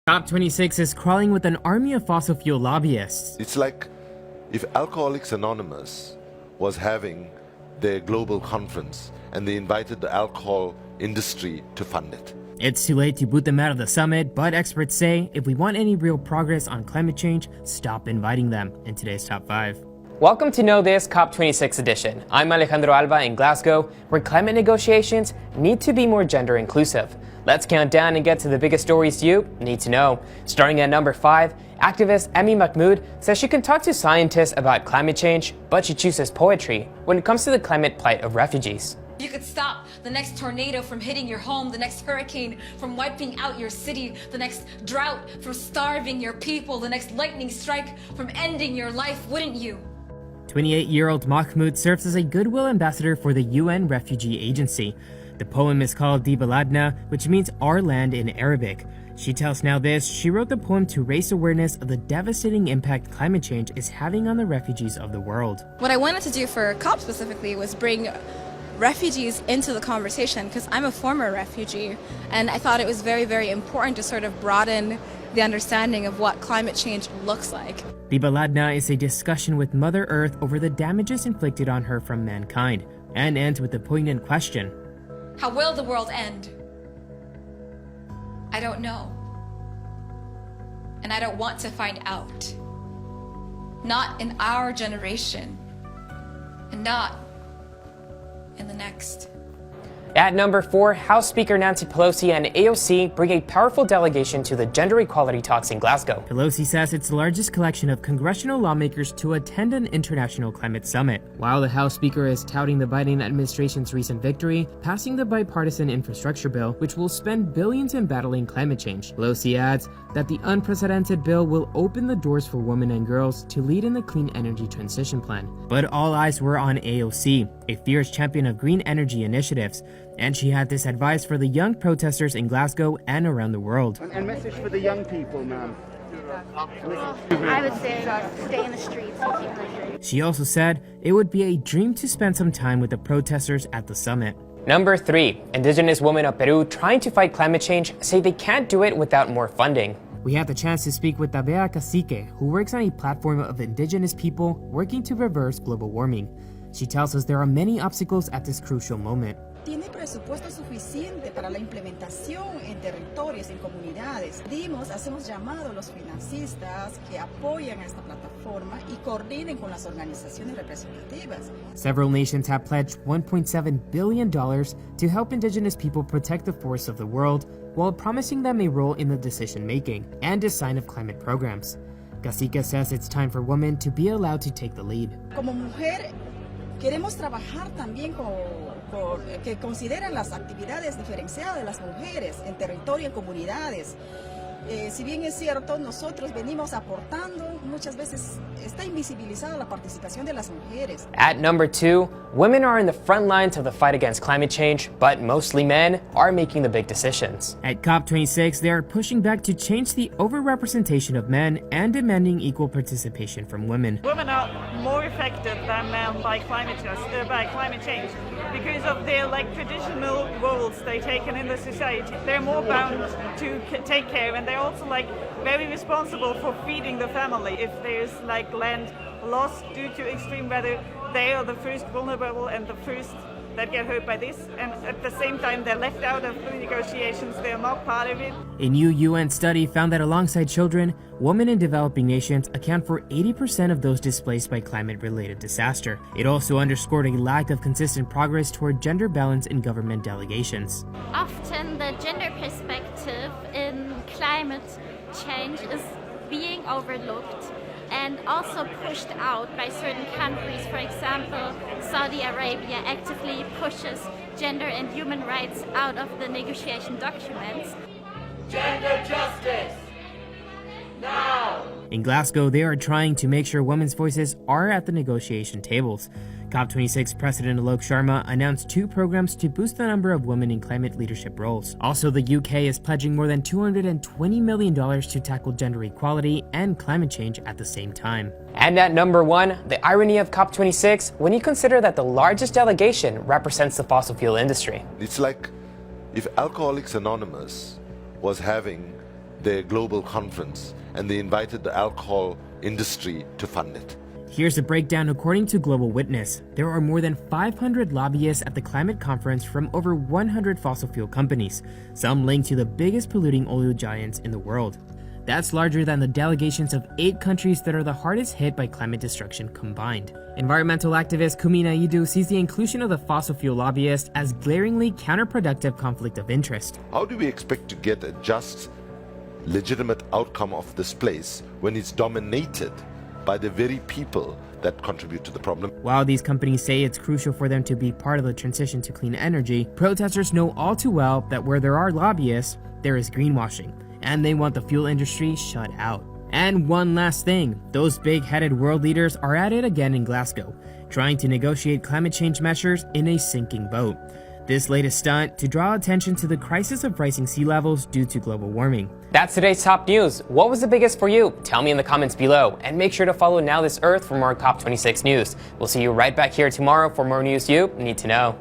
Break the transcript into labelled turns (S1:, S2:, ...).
S1: COP26 is crawling with an army of fossil fuel lobbyists.
S2: It's like if Alcoholics Anonymous was having their global conference and they invited the alcohol industry to fund it.
S1: It's too late to boot them out of the summit, but experts say if we want any real progress on climate change, stop inviting them. In today's Top 5. Welcome to Know This COP26 edition. I'm Alejandro Alba in Glasgow, where climate negotiations need to be more gender inclusive. Let's count down and get to the biggest stories you need to know. Starting at number 5, activist Emi Mahmoud says she can talk to scientists about climate change, but she chooses poetry when it comes to the climate plight of refugees.
S3: You could stop the next tornado from hitting your home, the next hurricane from wiping out your city, the next drought from starving your people, the next lightning strike from ending your life, wouldn't you?
S1: 28-year-old Mahmoud serves as a goodwill ambassador for the UN Refugee Agency. The poem is called Di Baladna, which means our land in Arabic. She tells NowThis she wrote the poem to raise awareness of the devastating impact climate change is having on the refugees of the world.
S4: What I wanted to do for COP specifically was bring refugees into the conversation, because I'm a former refugee, and I thought it was very, very important to sort of broaden the understanding of what climate change looks like.
S1: Di Baladna is a discussion with Mother Earth over the damages inflicted on her from mankind, and ends with a poignant question.
S3: How will the world end? I don't know. And I don't want to find out. Not in our generation. And not in the next.
S1: At number 4, House Speaker Nancy Pelosi and AOC bring a powerful delegation to the gender equality talks in Glasgow. Pelosi says it's the largest collection of congressional lawmakers to attend an international climate summit. While the House Speaker is touting the Biden administration's recent victory, passing the bipartisan infrastructure bill, which will spend billions in battling climate change. Pelosi adds that the unprecedented bill will open the doors for women and girls to lead in the clean energy transition plan. But all eyes were on AOC, a fierce champion of green energy initiatives, and she had this advice for the young protesters in Glasgow and around the world.
S5: And message for the young people, ma'am.
S6: I would say stay in the streets and keep in the streets.
S1: She also said it would be a dream to spend some time with the protesters at the summit. Number 3, Indigenous women of Peru trying to fight climate change say they can't do it without more funding. We had the chance to speak with Tabea Cacique, who works on a platform of indigenous people working to reverse global warming. She tells us there are many obstacles at this crucial moment.
S7: Tiene presupuesto suficiente para la implementación en territorios, en comunidades. Hacemos llamado a los financistas que apoyan a esta plataforma y coordinen con las organizaciones representativas.
S1: Several nations have pledged $1.7 billion to help indigenous people protect the forests of the world, while promising them a role in the decision-making and design of climate programs. Cacique says it's time for women to be allowed to take the lead.
S7: Como mujer, queremos trabajar también que consideren las actividades diferenciadas de las mujeres en territorio, en comunidades. Si bien es cierto, nosotros venimos aportando, muchas veces está invisibilizada la participación de las mujeres.
S1: At number 2, women are in the front lines of the fight against climate change, but mostly men are making the big decisions. At COP26, they are pushing back to change the overrepresentation of men and demanding equal participation from women.
S8: Women are more affected than men by climate change because of their traditional roles they taken in the society. They're more bound to take care, and they're also very responsible for feeding the family. If there's land lost due to extreme weather, they are the first vulnerable and the first that get hurt by this, and at the same time they're left out of the negotiations. They're not part of it.
S1: A new UN study found that alongside children, women in developing nations account for 80% of those displaced by climate-related disaster. It also underscored a lack of consistent progress toward gender balance in government delegations.
S6: Often the gender perspective in climate change is being overlooked and also pushed out by certain countries. For example, Saudi Arabia actively pushes gender and human rights out of the negotiation documents.
S9: Gender justice! Now!
S1: In Glasgow, they are trying to make sure women's voices are at the negotiation tables. COP26 President Alok Sharma announced 2 programs to boost the number of women in climate leadership roles. Also, the UK is pledging more than $220 million to tackle gender equality and climate change at the same time. And at number 1, the irony of COP26 when you consider that the largest delegation represents the fossil fuel industry.
S2: It's like if Alcoholics Anonymous was having their global conference and they invited the alcohol industry to fund it.
S1: Here's a breakdown according to Global Witness. There are more than 500 lobbyists at the climate conference from over 100 fossil fuel companies, some linked to the biggest polluting oil giants in the world. That's larger than the delegations of 8 countries that are the hardest hit by climate destruction combined. Environmental activist Kumina Idu sees the inclusion of the fossil fuel lobbyists as glaringly counterproductive conflict of interest.
S2: How do we expect to get a just, legitimate outcome of this place when it's dominated by the very people that contribute to the problem?
S1: While these companies say it's crucial for them to be part of the transition to clean energy, protesters know all too well that where there are lobbyists, there is greenwashing, and they want the fuel industry shut out. And one last thing, those big-headed world leaders are at it again in Glasgow, trying to negotiate climate change measures in a sinking boat. This latest stunt to draw attention to the crisis of rising sea levels due to global warming. That's today's top news. What was the biggest for you? Tell me in the comments below, and make sure to follow Now This Earth for more COP26 news. We'll see you right back here tomorrow for more news you need to know.